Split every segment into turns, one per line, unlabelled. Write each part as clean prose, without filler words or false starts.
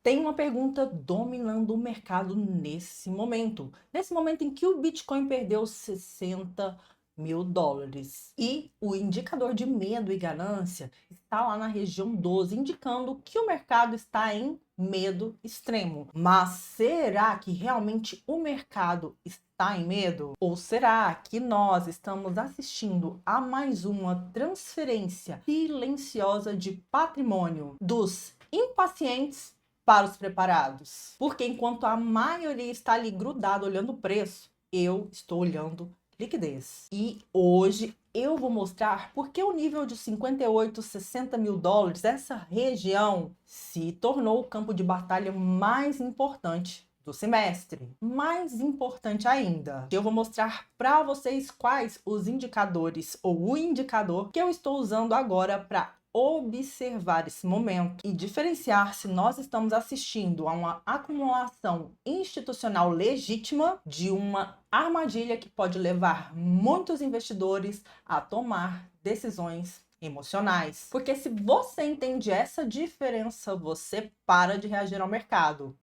Tem uma pergunta dominando o mercado nesse momento. Nesse momento em que o Bitcoin perdeu 60 mil dólares. E o indicador de medo e ganância está lá na região 12, indicando que o mercado está em medo extremo. Mas será que realmente o mercado está em medo? Ou será que nós estamos assistindo a mais uma transferência silenciosa de patrimônio dos impacientes para os preparados? Porque enquanto a maioria está ali grudada olhando o preço, eu estou olhando liquidez. E hoje eu vou mostrar por que o nível de 58, 60 mil dólares, essa região, se tornou o campo de batalha mais importante do semestre. Mais importante ainda, eu vou mostrar para vocês quais os indicadores ou o indicador que eu estou usando agora para observar esse momento e diferenciar se nós estamos assistindo a uma acumulação institucional legítima de uma armadilha que pode levar muitos investidores a tomar decisões emocionais. Porque se você entende essa diferença, você para de reagir ao mercado.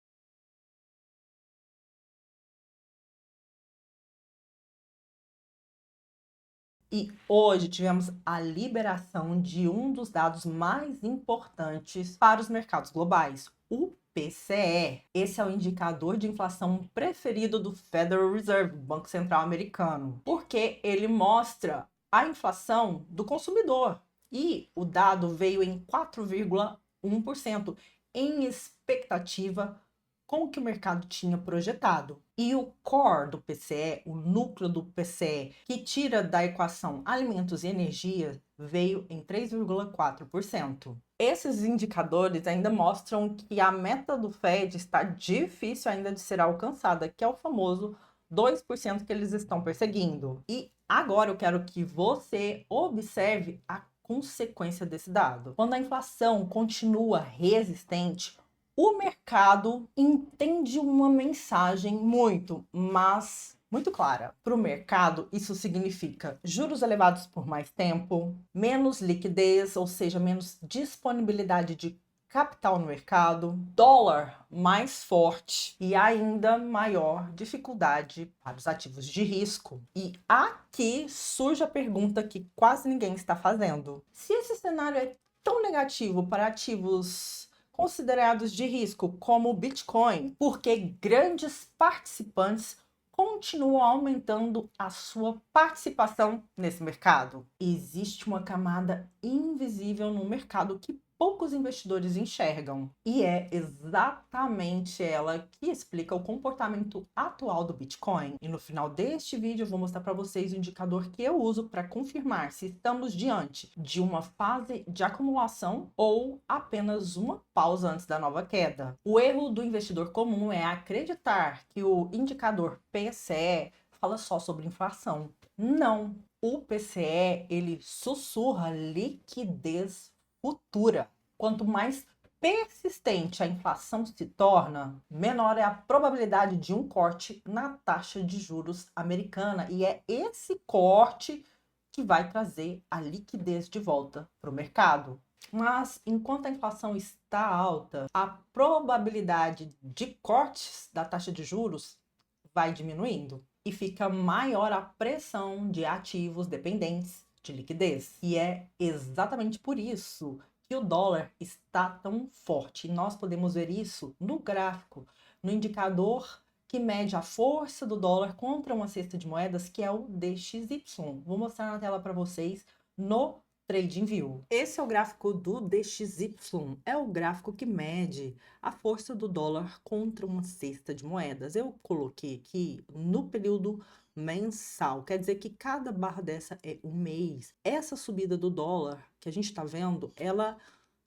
E hoje tivemos a liberação de um dos dados mais importantes para os mercados globais, o PCE. Esse é o indicador de inflação preferido do Federal Reserve, Banco Central Americano, porque ele mostra a inflação do consumidor. E o dado veio em 4,1%, em expectativa com o que o mercado tinha projetado. E o core do PCE, o núcleo do PCE, que tira da equação alimentos e energia, veio em 3,4%. Esses indicadores ainda mostram que a meta do Fed está difícil ainda de ser alcançada, que é o famoso 2% que eles estão perseguindo. E agora eu quero que você observe a consequência desse dado. Quando a inflação continua resistente, o mercado entende uma mensagem muito clara. Para o mercado, isso significa juros elevados por mais tempo, menos liquidez, ou seja, menos disponibilidade de capital no mercado, dólar mais forte e ainda maior dificuldade para os ativos de risco. E aqui surge a pergunta que quase ninguém está fazendo: se esse cenário é tão negativo para ativos considerados de risco, como o Bitcoin, porque grandes participantes continuam aumentando a sua participação nesse mercado? Existe uma camada invisível no mercado que poucos investidores enxergam, e é exatamente ela que explica o comportamento atual do Bitcoin. E no final deste vídeo eu vou mostrar para vocês o indicador que eu uso para confirmar se estamos diante de uma fase de acumulação ou apenas uma pausa antes da nova queda. O erro do investidor comum é acreditar que o indicador PCE fala só sobre inflação. Não, o PCE ele sussurra liquidez futura. Quanto mais persistente a inflação se torna, menor é a probabilidade de um corte na taxa de juros americana. E é esse corte que vai trazer a liquidez de volta para o mercado. Mas enquanto a inflação está alta, a probabilidade de cortes da taxa de juros vai diminuindo e fica maior a pressão de ativos dependentes de liquidez. E é exatamente por isso que o dólar está tão forte. E nós podemos ver isso no gráfico, no indicador que mede a força do dólar contra uma cesta de moedas, que é o DXY. Vou mostrar na tela para vocês no TradingView. Esse é o gráfico do DXY, é o gráfico que mede a força do dólar contra uma cesta de moedas. Eu coloquei aqui no período mensal, quer dizer que cada barra dessa é um mês. Essa subida do dólar que a gente está vendo, ela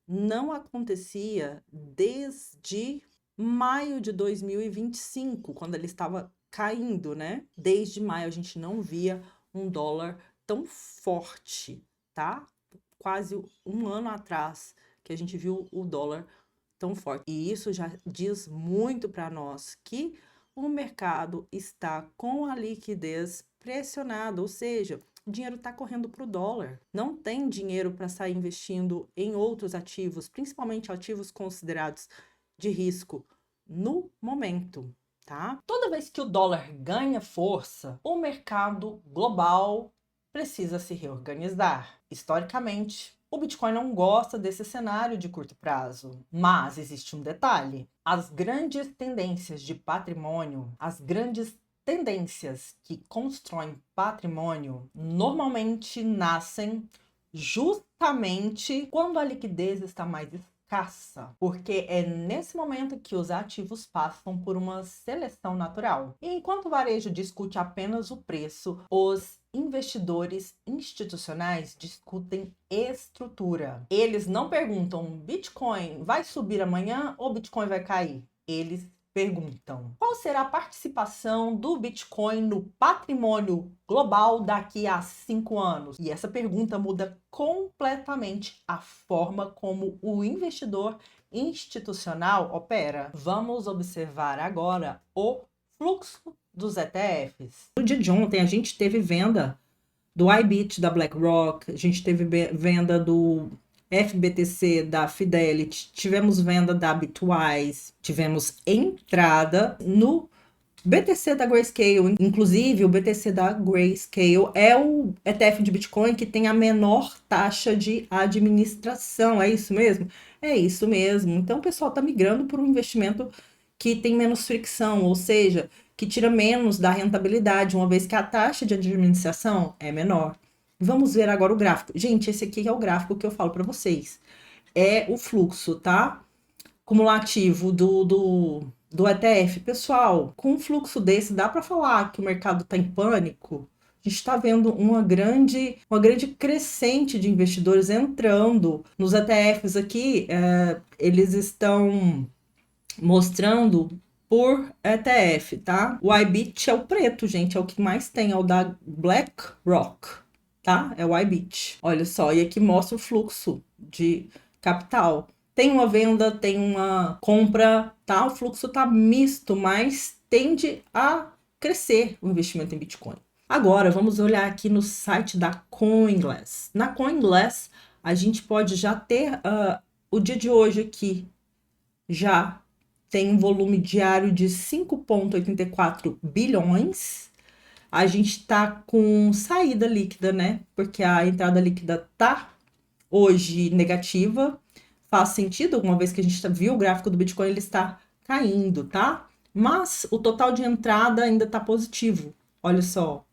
não acontecia desde maio de 2025, quando ele estava caindo, né? Desde maio a gente não via um dólar tão forte, tá? Quase um ano atrás que a gente viu o dólar tão forte. E isso já diz muito para nós que o mercado está com a liquidez pressionada, ou seja, o dinheiro está correndo para o dólar. Não tem dinheiro para sair investindo em outros ativos, principalmente ativos considerados de risco no momento, tá? Toda vez que o dólar ganha força, o mercado global precisa se reorganizar. Historicamente, o Bitcoin não gosta desse cenário de curto prazo, mas existe um detalhe: as grandes tendências de patrimônio, as grandes tendências que constroem patrimônio, normalmente nascem justamente quando a liquidez está mais escassa, porque é nesse momento que os ativos passam por uma seleção natural. E enquanto o varejo discute apenas o preço, os investidores institucionais discutem estrutura. Eles não perguntam: Bitcoin vai subir amanhã ou Bitcoin vai cair? Eles perguntam: qual será a participação do Bitcoin no patrimônio global daqui a 5 anos? E essa pergunta muda completamente a forma como o investidor institucional opera. Vamos observar agora o fluxo dos ETFs. No dia de ontem, a gente teve venda do IBIT da BlackRock, a gente teve venda do FBTC da Fidelity, tivemos venda da Bitwise, tivemos entrada no BTC da Grayscale. Inclusive, o BTC da Grayscale é o ETF de Bitcoin que tem a menor taxa de administração. É isso mesmo? É isso mesmo. Então, o pessoal está migrando para um investimento que tem menos fricção, ou seja, que tira menos da rentabilidade, uma vez que a taxa de administração é menor. Vamos ver agora o gráfico. Gente, esse aqui é o gráfico que eu falo para vocês. É o fluxo, tá? Cumulativo do ETF. Pessoal, com um fluxo desse, dá para falar que o mercado está em pânico? A gente está vendo uma grande crescente de investidores entrando nos ETFs aqui. Eles estão mostrando por ETF, tá? O IBIT é o preto, gente, é o que mais tem, é o da BlackRock, tá? É o IBIT. Olha só, e aqui mostra o fluxo de capital. Tem uma venda, tem uma compra, tá? O fluxo tá misto, mas tende a crescer o investimento em Bitcoin. Agora, vamos olhar aqui no site da CoinGlass. Na CoinGlass, a gente pode já ter o dia de hoje aqui, já tem um volume diário de 5,84 bilhões. A gente está com saída líquida, né? Porque a entrada líquida tá hoje negativa. Faz sentido, uma vez que a gente viu o gráfico do Bitcoin, ele está caindo, tá? Mas o total de entrada ainda está positivo. Olha só,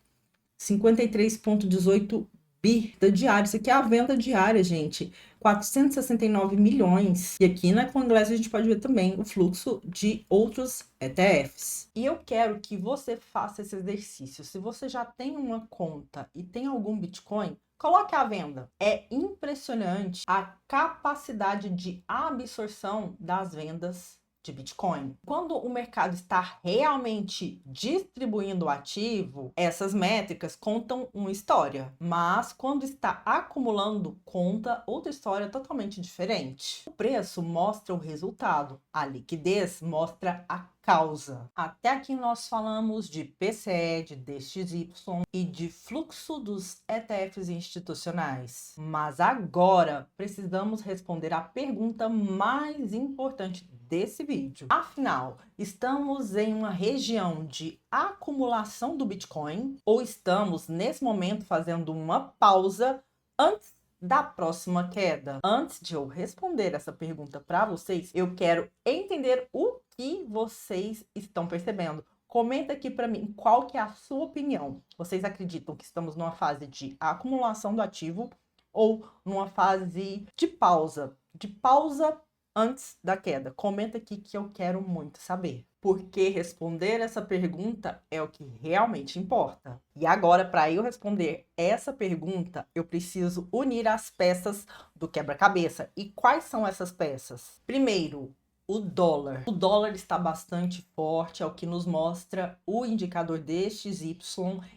53,18 bi da diária. Isso aqui é a venda diária, gente. 469 milhões. E aqui na CoinGlass a gente pode ver também o fluxo de outros ETFs. E eu quero que você faça esse exercício. Se você já tem uma conta e tem algum Bitcoin, coloque à venda. É impressionante a capacidade de absorção das vendas de Bitcoin. Quando o mercado está realmente distribuindo o ativo, essas métricas contam uma história, mas quando está acumulando, conta outra história totalmente diferente. O preço mostra o resultado, a liquidez mostra a causa. Até aqui nós falamos de PCE, de DXY e de fluxo dos ETFs institucionais. Mas agora precisamos responder a pergunta mais importante desse vídeo. Afinal, estamos em uma região de acumulação do Bitcoin ou estamos nesse momento fazendo uma pausa antes da próxima queda? Antes de eu responder essa pergunta para vocês, eu quero entender o que vocês estão percebendo. Comenta aqui para mim qual que é a sua opinião. Vocês acreditam que estamos numa fase de acumulação do ativo ou numa fase de pausa? De pausa antes da queda? Comenta aqui que eu quero muito saber. Porque responder essa pergunta é o que realmente importa. E agora, para eu responder essa pergunta, eu preciso unir as peças do quebra-cabeça. E quais são essas peças? Primeiro, o dólar. O dólar está bastante forte, é o que nos mostra o indicador DXY,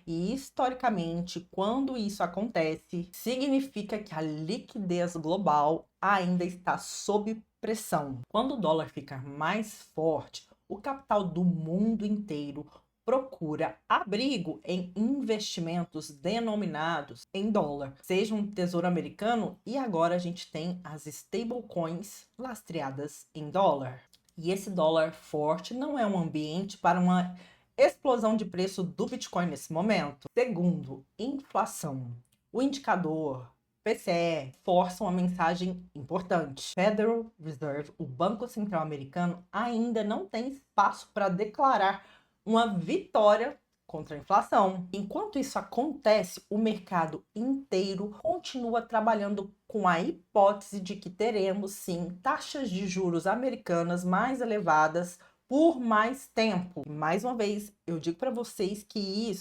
e historicamente, quando isso acontece, significa que a liquidez global ainda está sob pressão. Quando o dólar fica mais forte, o capital do mundo inteiro procura abrigo em investimentos denominados em dólar, seja um tesouro americano, e agora a gente tem as stablecoins lastreadas em dólar. E esse dólar forte não é um ambiente para uma explosão de preço do Bitcoin nesse momento. Segundo, inflação. O indicador PCE força uma mensagem importante. Federal Reserve, o Banco Central Americano, ainda não tem espaço para declarar uma vitória contra a inflação. Enquanto isso acontece, o mercado inteiro continua trabalhando com a hipótese de que teremos sim taxas de juros americanas mais elevadas por mais tempo. E, mais uma vez, eu digo para vocês que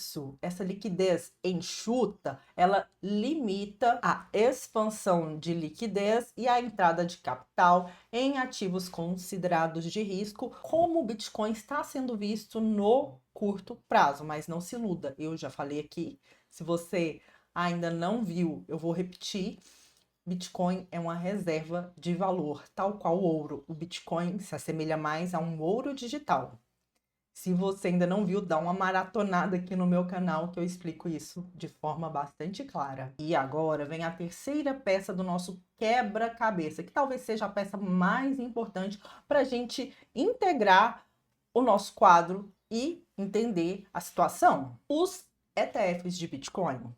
essa liquidez enxuta, ela limita a expansão de liquidez e a entrada de capital em ativos considerados de risco, como o Bitcoin está sendo visto no curto prazo. Mas não se iluda, eu já falei aqui, se você ainda não viu, eu vou repetir. Bitcoin é uma reserva de valor, tal qual o ouro. O Bitcoin se assemelha mais a um ouro digital. Se você ainda não viu, dá uma maratonada aqui no meu canal que eu explico isso de forma bastante clara. E agora vem a terceira peça do nosso quebra-cabeça, que talvez seja a peça mais importante para a gente integrar o nosso quadro e entender a situação. Os ETFs de Bitcoin.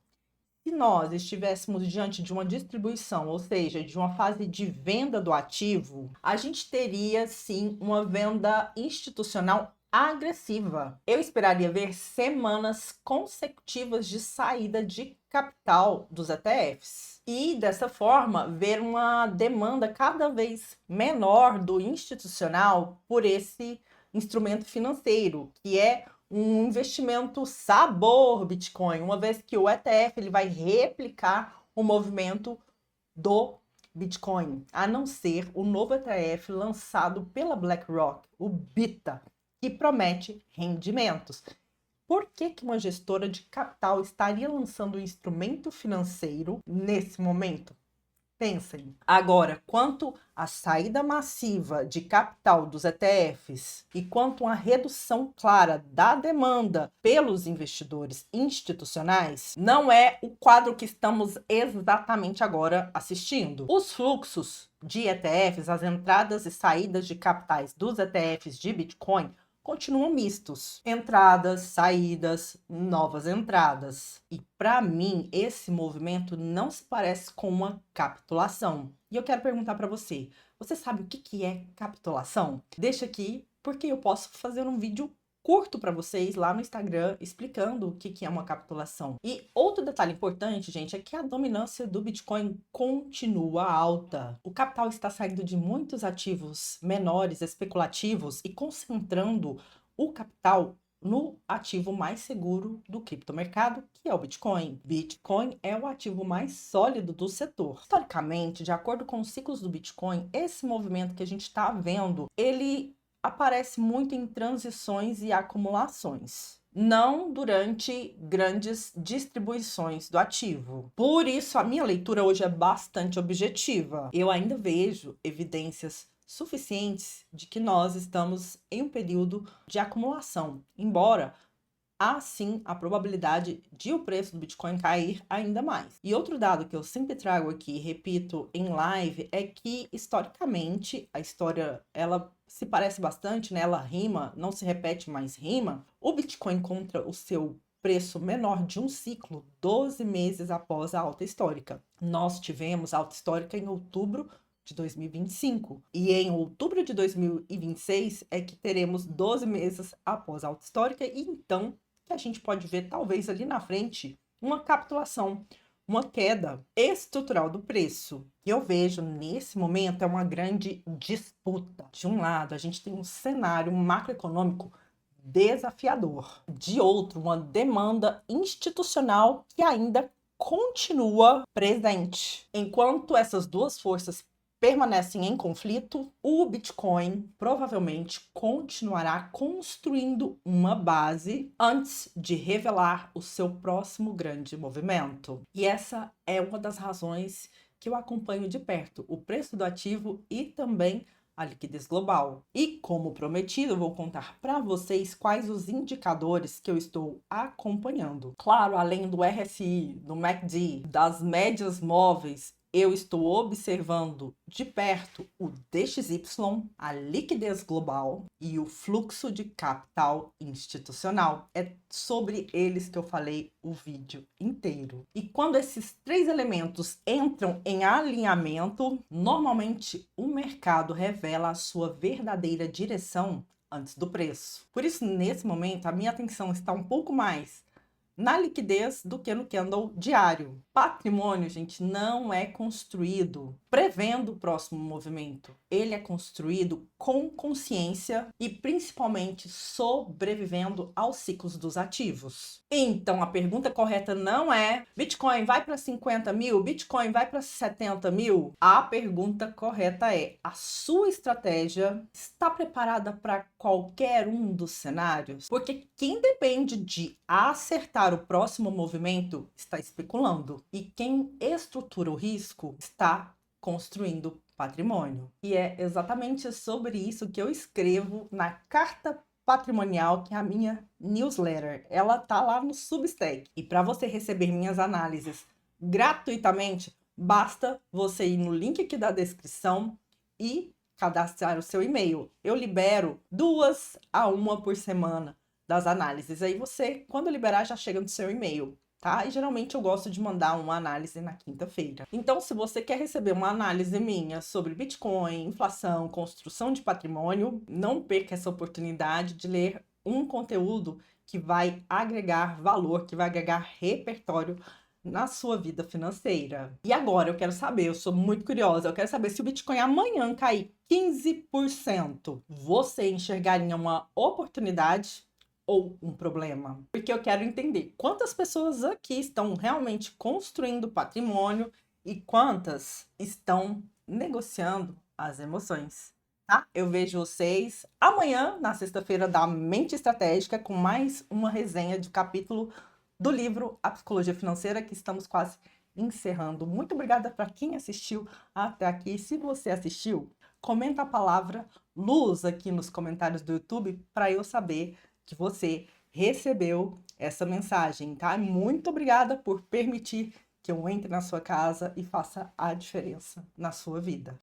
Se nós estivéssemos diante de uma distribuição, ou seja, de uma fase de venda do ativo, a gente teria sim uma venda institucional agressiva. Eu esperaria ver semanas consecutivas de saída de capital dos ETFs e dessa forma ver uma demanda cada vez menor do institucional por esse instrumento financeiro, que é um investimento sabor Bitcoin, uma vez que o ETF ele vai replicar o movimento do Bitcoin, a não ser o novo ETF lançado pela BlackRock, o BITA, que promete rendimentos. Por que uma gestora de capital estaria lançando um instrumento financeiro nesse momento? Pensem. Agora, quanto à saída massiva de capital dos ETFs e quanto à redução clara da demanda pelos investidores institucionais, não é o quadro que estamos exatamente agora assistindo. Os fluxos de ETFs, as entradas e saídas de capitais dos ETFs de Bitcoin, continuam mistos. Entradas, saídas, novas entradas. E para mim, esse movimento não se parece com uma capitulação. E eu quero perguntar para você, você sabe o que é capitulação? Deixa aqui, porque eu posso fazer um vídeo curto para vocês lá no Instagram explicando o que é uma capitulação. E outro detalhe importante, gente, é que a dominância do Bitcoin continua alta. O capital está saindo de muitos ativos menores, especulativos, e concentrando o capital no ativo mais seguro do criptomercado, que é o Bitcoin. Bitcoin é o ativo mais sólido do setor. Historicamente, de acordo com os ciclos do Bitcoin, esse movimento que a gente está vendo, ele aparece muito em transições e acumulações, não durante grandes distribuições do ativo. Por isso, a minha leitura hoje é bastante objetiva. Eu ainda vejo evidências suficientes de que nós estamos em um período de acumulação, embora há sim a probabilidade de o preço do Bitcoin cair ainda mais. E outro dado que eu sempre trago aqui, repito em live, é que historicamente a história ela se parece bastante, né? Ela rima, não se repete, mas rima. O Bitcoin contra o seu preço menor de um ciclo, 12 meses após a alta histórica. Nós tivemos alta histórica em outubro de 2025. E em outubro de 2026 é que teremos 12 meses após a alta histórica, e então que a gente pode ver, talvez ali na frente, uma capitulação, uma queda estrutural do preço. E eu vejo nesse momento é uma grande disputa. De um lado, a gente tem um cenário macroeconômico desafiador. De outro, uma demanda institucional que ainda continua presente. Enquanto essas duas forças permanecem em conflito, o Bitcoin provavelmente continuará construindo uma base antes de revelar o seu próximo grande movimento. E essa é uma das razões que eu acompanho de perto, o preço do ativo e também a liquidez global. E como prometido, eu vou contar para vocês quais os indicadores que eu estou acompanhando. Claro, além do RSI, do MACD, das médias móveis eu estou observando de perto o DXY, a liquidez global e o fluxo de capital institucional. É sobre eles que eu falei o vídeo inteiro. E quando esses três elementos entram em alinhamento, normalmente o mercado revela a sua verdadeira direção antes do preço. Por isso, nesse momento, a minha atenção está um pouco mais na liquidez do que no candle diário. Patrimônio, gente, não é construído prevendo o próximo movimento. Ele é construído com consciência e principalmente sobrevivendo aos ciclos dos ativos. Então, a pergunta correta não é Bitcoin vai para 50 mil, Bitcoin vai para 70 mil. A pergunta correta é: a sua estratégia está preparada para qualquer um dos cenários? Porque quem depende de acertar o próximo movimento está especulando. E quem estrutura o risco está construindo patrimônio. E é exatamente sobre isso que eu escrevo na Carta Patrimonial, que é a minha newsletter. Ela tá lá no Substack. E para você receber minhas análises gratuitamente, basta você ir no link aqui da descrição e cadastrar o seu e-mail. Eu libero 2 a 1 por semana das análises. Aí você, quando liberar, já chega no seu e-mail, tá? E geralmente eu gosto de mandar uma análise na quinta-feira. Então, se você quer receber uma análise minha sobre Bitcoin, inflação, construção de patrimônio, não perca essa oportunidade de ler um conteúdo que vai agregar valor, que vai agregar repertório na sua vida financeira. E agora eu quero saber, eu sou muito curiosa, eu quero saber se o Bitcoin amanhã cair 15%, você enxergaria uma oportunidade ou um problema? Porque eu quero entender quantas pessoas aqui estão realmente construindo patrimônio e quantas estão negociando as emoções, tá? Eu vejo vocês amanhã, na sexta-feira da Mente Estratégica, com mais uma resenha de capítulo do livro A Psicologia Financeira, que estamos quase encerrando. Muito obrigada para quem assistiu até aqui. Se você assistiu, comenta a palavra luz aqui nos comentários do YouTube para eu saber que você recebeu essa mensagem, tá? Muito obrigada por permitir que eu entre na sua casa e faça a diferença na sua vida.